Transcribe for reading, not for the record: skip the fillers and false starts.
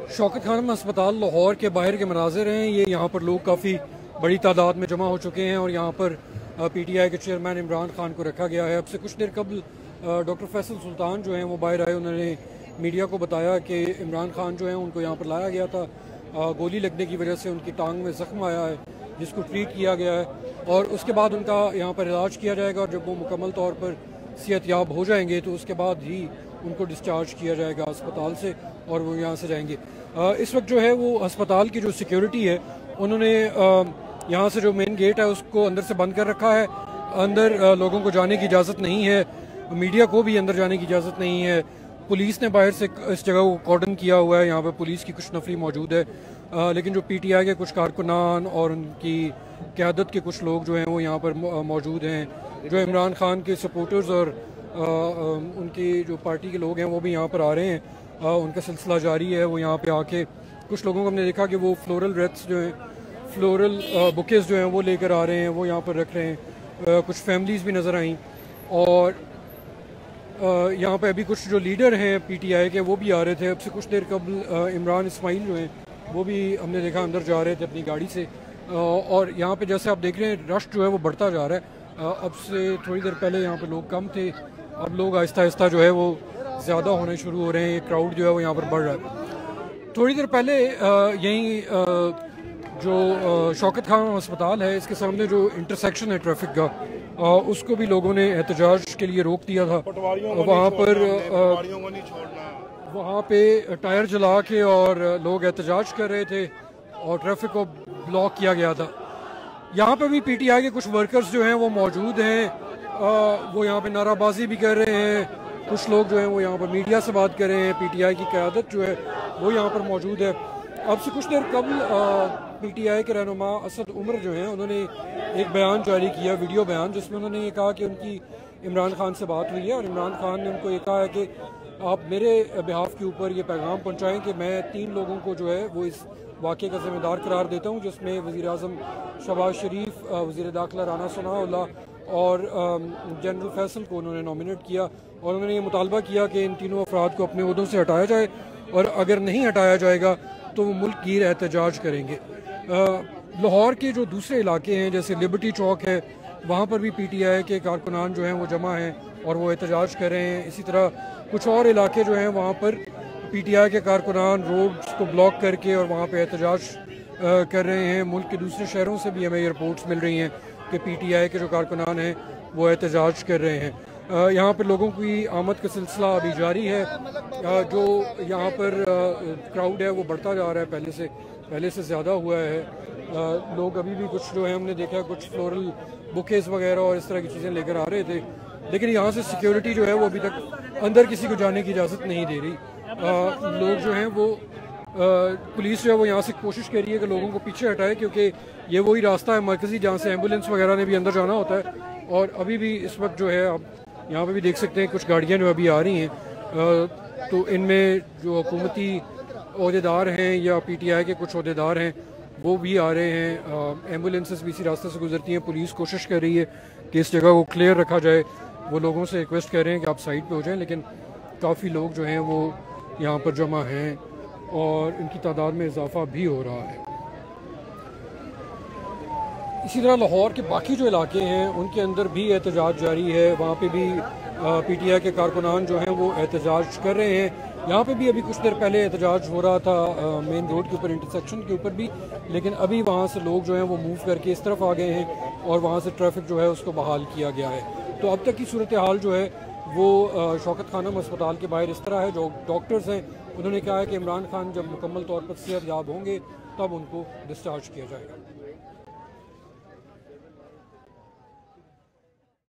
शौकत खानम अस्पताल लाहौर के बाहर के मनाजिर हैं। ये यहाँ पर लोग काफ़ी बड़ी तादाद में जमा हो चुके हैं और यहाँ पर PTI के चेयरमैन इमरान खान को रखा गया है। अब से कुछ देर कबल डॉक्टर फैसल सुल्तान जो हैं वो बाहर आए, उन्होंने मीडिया को बताया कि इमरान खान जो हैं उनको यहाँ पर लाया गया था, गोली लगने की वजह से उनकी टांग में ज़ख्म आया है जिसको ट्रीट किया गया है और उसके बाद उनका यहाँ पर इलाज किया जाएगा और जब वो मुकम्मल तौर पर सेहतयाब हो जाएंगे तो उसके बाद ही उनको डिस्चार्ज किया जाएगा अस्पताल से और वो यहाँ से जाएंगे। इस वक्त जो है वो अस्पताल की जो सिक्योरिटी है उन्होंने यहाँ से जो मेन गेट है उसको अंदर से बंद कर रखा है। अंदर लोगों को जाने की इजाज़त नहीं है, मीडिया को भी अंदर जाने की इजाज़त नहीं है। पुलिस ने बाहर से इस जगह को कॉर्डन किया हुआ है, यहाँ पर पुलिस की कुछ नफरी मौजूद है, लेकिन जो PTI के कुछ कारकुनान और उनकी क़यादत के कुछ लोग जो हैं वो यहाँ पर मौजूद हैं। जो इमरान खान के सपोर्टर्स और उनकी जो पार्टी के लोग हैं वो भी यहाँ पर आ रहे हैं, उनका सिलसिला जारी है। वो यहाँ पे आके कुछ लोगों को हमने देखा कि वो फ्लोरल रेट्स जो हैं, फ्लोरल बुकेज जो हैं वो लेकर आ रहे हैं, वो यहाँ पर रख रहे हैं। कुछ फैमिलीज़ भी नज़र आईं और यहाँ पे अभी कुछ जो लीडर हैं PTI के वो भी आ रहे थे। अब से कुछ देर कबल इमरान इस्माइल जो हैं वो भी हमने देखा अंदर जा रहे थे अपनी गाड़ी से और यहाँ पे जैसे आप देख रहे हैं रश जो है वो बढ़ता जा रहा है। अब से थोड़ी देर पहले यहाँ पे लोग कम थे, अब लोग आहिस्ता आहिस्ता जो है वो ज़्यादा होने शुरू हो रहे हैं। ये क्राउड जो है वो यहाँ पर बढ़ रहा है। थोड़ी देर पहले यहीं जो शौकत खानम अस्पताल है इसके सामने जो इंटरसेक्शन है ट्रैफिक का, उसको भी लोगों ने एहतजाज के लिए रोक दिया था। वहाँ पे टायर जला के और लोग एहतजाज कर रहे थे और ट्रैफिक को ब्लॉक किया गया था। यहाँ पे भी PTI के कुछ वर्कर्स जो हैं वो मौजूद हैं, वो यहाँ पे नाराबाजी भी कर रहे हैं। कुछ लोग जो हैं वो यहाँ पर मीडिया से बात कर रहे हैं। PTI की क़यादत जो है वो यहाँ पर मौजूद है। अब से कुछ देर कबल PTI के रहनुमा असद उमर जो हैं उन्होंने एक बयान जारी किया, वीडियो बयान, जिसमें उन्होंने ये कहा कि उनकी इमरान खान से बात हुई है और इमरान खान ने उनको ये कहा है कि आप मेरे बिहाफ के ऊपर ये पैगाम पहुँचाएँ कि मैं 3 लोगों को जो है वो इस वाक़े का ज़िम्मेदार करार देता हूँ, जिसमें वज़ीर आज़म शहबाज शरीफ, वज़ीर दाखिला राना सनाउल्लाह और जनरल फैसल को उन्होंने नॉमिनेट किया और उन्होंने ये मुतालबा किया कि इन तीनों अफराद को अपने ओहदों से हटाया जाए और अगर नहीं हटाया जाएगा तो वो मुल्क गिर एहतजाज करेंगे। लाहौर के जो दूसरे इलाके हैं जैसे लिबर्टी चौक है, वहाँ पर भी PTI के कारकुनान जो हैं वो जमा हैं और वो एहतजाज कर रहे हैं। इसी तरह कुछ और इलाके जो हैं वहाँ पर PTI के कारकुनान रोड्स को ब्लॉक करके और वहाँ पे एहतजाज कर रहे हैं। मुल्क के दूसरे शहरों से भी हमें ये रिपोर्ट्स मिल रही हैं कि PTI के जो कारकुनान हैं वो एहतजाज कर रहे हैं। यहाँ पर लोगों की आमद का सिलसिला अभी जारी है। जो यहाँ पर क्राउड है वो बढ़ता जा रहा है, पहले से ज़्यादा हुआ है। लोग अभी भी कुछ जो है हमने देखा कुछ फ्लोरल बुकेज वगैरह और इस तरह की चीज़ें लेकर आ रहे थे, लेकिन यहाँ से सिक्योरिटी जो है वो अभी तक अंदर किसी को जाने की इजाज़त नहीं दे रही। लोग जो हैं वो पुलिस जो है वो यहाँ से कोशिश कर रही है कि लोगों को पीछे हटाए, क्योंकि ये वही रास्ता है मरकज़ी जहाँ से एम्बुलेंस वगैरह ने भी अंदर जाना होता है। और अभी भी इस वक्त जो है आप यहाँ पे भी देख सकते हैं कुछ गाड़ियाँ जो अभी आ रही हैं, तो इनमें जो हुकूमती ओहदेदार हैं या PTI के कुछ ओहदेदार हैं वो भी आ रहे हैं। एम्बुलेंसेस भी इसी रास्ते से गुजरती हैं। पुलिस कोशिश कर रही है कि इस जगह को क्लियर रखा जाए। वो लोगों से रिक्वेस्ट कर रहे हैं कि आप साइड पे हो जाएं, लेकिन काफ़ी लोग जो हैं वो यहाँ पर जमा हैं और इनकी तादाद में इजाफा भी हो रहा है। इसी तरह लाहौर के बाकी जो इलाके हैं उनके अंदर भी एहतजाज जारी है। वहाँ पे भी PTI के कारकुनान जो हैं वो एहतजाज कर रहे हैं। यहाँ पे भी अभी कुछ देर पहले एहतजाज हो रहा था मेन रोड के ऊपर, इंटरसेक्शन के ऊपर भी, लेकिन अभी वहाँ से लोग जो हैं वो मूव करके इस तरफ आ गए हैं और वहाँ से ट्रैफिक जो है उसको बहाल किया गया है। तो अब तक की सूरत हाल जो है वो शौकत खानम अस्पताल के बाहर इस तरह है। जो डॉक्टर्स हैं उन्होंने कहा है कि इमरान खान जब मुकम्मल तौर पर सेहतयाब होंगे तब उनको डिस्चार्ज किया जाएगा।